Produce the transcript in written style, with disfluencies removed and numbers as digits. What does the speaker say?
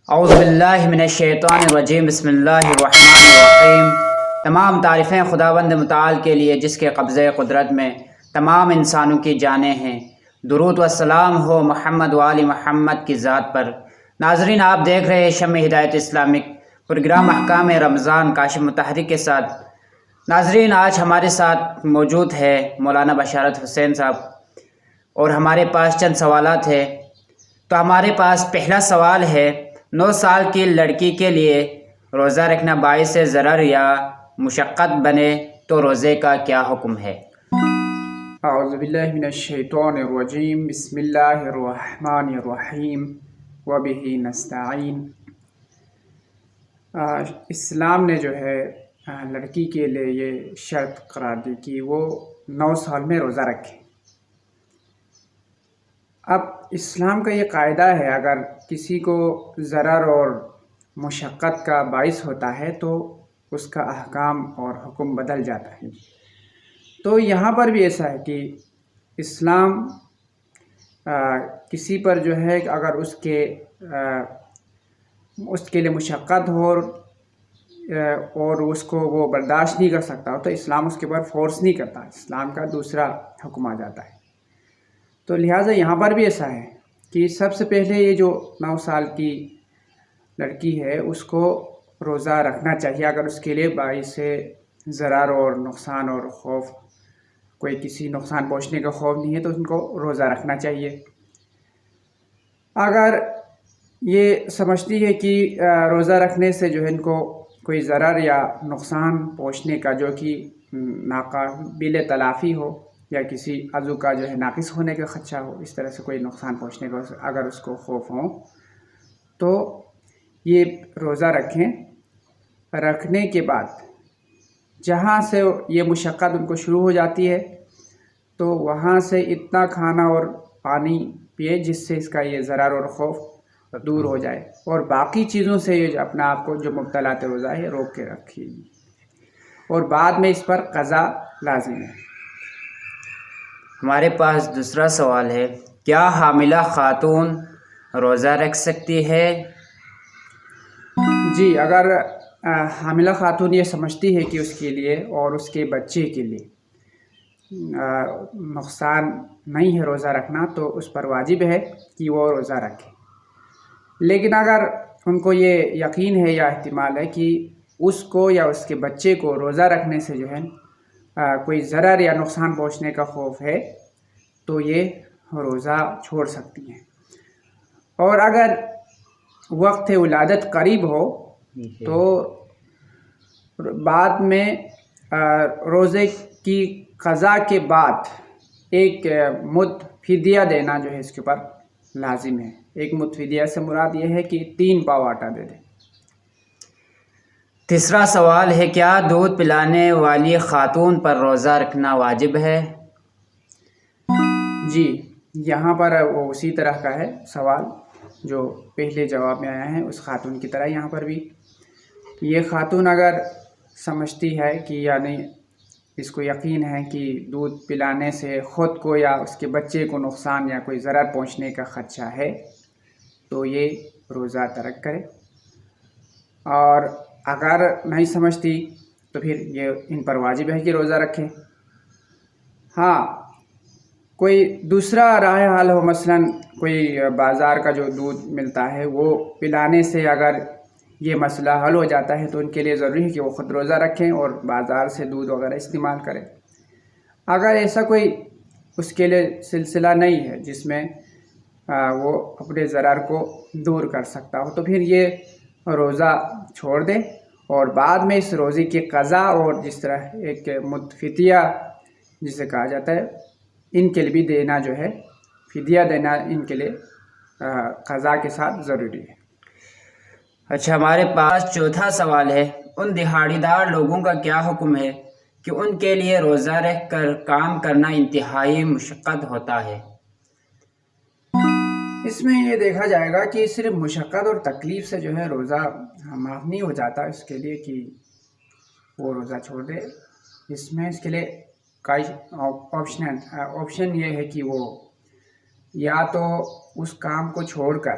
اعوذ باللہ من الشیطان الرجیم بسم اللہ الرحمن الرحیم۔ تمام تعریفیں خداوند متعال کے لیے جس کے قبضۂ قدرت میں تمام انسانوں کی جانیں ہیں۔ درود و السلام ہو محمد و آل محمد کی ذات پر۔ ناظرین، آپ دیکھ رہے ہیں شمع ہدایت اسلامک پروگرام احکام رمضان کاشف متحری کے ساتھ۔ ناظرین، آج ہمارے ساتھ موجود ہے مولانا بشارت حسین صاحب اور ہمارے پاس چند سوالات ہیں۔ تو ہمارے پاس پہلا سوال ہے، 9 سال کی لڑکی کے لیے روزہ رکھنا باعث ضرر یا مشقت بنے تو روزے کا کیا حکم ہے؟ اعوذ باللہ من الشیطان الرجیم، بسم اللہ الرحمن الرحیم وبہ نستعین۔ اسلام نے جو ہے لڑکی کے لیے یہ شرط قرار دی کہ وہ 9 سال میں روزہ رکھے۔ اب اسلام کا یہ قاعدہ ہے، اگر کسی کو ضرر اور مشقت کا باعث ہوتا ہے تو اس کا احکام اور حکم بدل جاتا ہے۔ تو یہاں پر بھی ایسا ہے کہ اسلام کسی پر جو ہے اگر اس کے لیے مشقت ہو اور اس کو وہ برداشت نہیں کر سکتا ہو تو اسلام اس کے اوپر فورس نہیں کرتا، اسلام کا دوسرا حکم آ جاتا ہے۔ تو لہٰذا یہاں پر بھی ایسا ہے کہ سب سے پہلے یہ جو 9 سال کی لڑکی ہے اس کو روزہ رکھنا چاہیے، اگر اس کے لیے باعث ضرر اور نقصان اور خوف، کوئی کسی نقصان پہنچنے کا خوف نہیں ہے تو ان کو روزہ رکھنا چاہیے۔ اگر یہ سمجھتی ہے کہ روزہ رکھنے سے جو ہے ان کو کوئی ضرر یا نقصان پہنچنے کا جو کہ ناقابل تلافی ہو یا کسی عضو کا جو ہے ناقص ہونے کا خدشہ ہو، اس طرح سے کوئی نقصان پہنچنے کا اگر اس کو خوف ہو تو یہ روزہ رکھیں۔ رکھنے کے بعد جہاں سے یہ مشقت ان کو شروع ہو جاتی ہے تو وہاں سے اتنا کھانا اور پانی پیے جس سے اس کا یہ ضرر اور خوف دور ہو جائے، اور باقی چیزوں سے یہ اپنا آپ کو جو مبتلاۃ روزہ ہے روک کے رکھیے، اور بعد میں اس پر قضا لازم ہے۔ ہمارے پاس دوسرا سوال ہے، کیا حاملہ خاتون روزہ رکھ سکتی ہے؟ جی، اگر حاملہ خاتون یہ سمجھتی ہے کہ اس کے لیے اور اس کے بچے کے لیے نقصان نہیں ہے روزہ رکھنا تو اس پر واجب ہے کہ وہ روزہ رکھے۔ لیکن اگر ان کو یہ یقین ہے یا احتمال ہے کہ اس کو یا اس کے بچے کو روزہ رکھنے سے جو ہے کوئی ضرر یا نقصان پہنچنے کا خوف ہے تو یہ روزہ چھوڑ سکتی ہیں۔ اور اگر وقت ولادت قریب ہو تو بعد میں روزے کی قضا کے بعد ایک مد فدیہ دینا جو ہے اس کے اوپر لازم ہے۔ ایک مد فدیہ سے مراد یہ ہے کہ 3 پاؤ آٹا دے دیں۔ تیسرا سوال ہے، کیا دودھ پلانے والی خاتون پر روزہ رکھنا واجب ہے؟ جی، یہاں پر وہ اسی طرح کا ہے سوال جو پہلے جواب میں آیا ہے، اس خاتون کی طرح یہاں پر بھی یہ خاتون اگر سمجھتی ہے کہ یعنی اس کو یقین ہے کہ دودھ پلانے سے خود کو یا اس کے بچے کو نقصان یا کوئی ضرر پہنچنے کا خدشہ ہے تو یہ روزہ ترک کرے، اور اگر نہیں سمجھتی تو پھر یہ ان پر واجب ہے کہ روزہ رکھے۔ ہاں، کوئی دوسرا راہ حل ہو، مثلا کوئی بازار کا جو دودھ ملتا ہے وہ پلانے سے اگر یہ مسئلہ حل ہو جاتا ہے تو ان کے لیے ضروری ہے کہ وہ خود روزہ رکھیں اور بازار سے دودھ وغیرہ استعمال کریں۔ اگر ایسا کوئی اس کے لیے سلسلہ نہیں ہے جس میں وہ اپنے ضرر کو دور کر سکتا ہو تو پھر یہ روزہ چھوڑ دے، اور بعد میں اس روزے کی قضا اور جس طرح ایک فدیہ جسے کہا جاتا ہے ان کے لیے بھی دینا جو ہے، فدیہ دینا ان کے لیے قضا کے ساتھ ضروری ہے۔ اچھا، ہمارے پاس چوتھا سوال ہے، ان دہاڑی دار لوگوں کا کیا حکم ہے کہ ان کے لیے روزہ رکھ کر کام کرنا انتہائی مشقت ہوتا ہے؟ اس میں یہ دیکھا جائے گا کہ صرف مشقت اور تکلیف سے جو ہے روزہ معاف نہیں ہو جاتا اس کے لیے کہ وہ روزہ چھوڑ دے۔ اس میں اس کے لیے کئی آپشن یہ ہے کہ وہ یا تو اس کام کو چھوڑ کر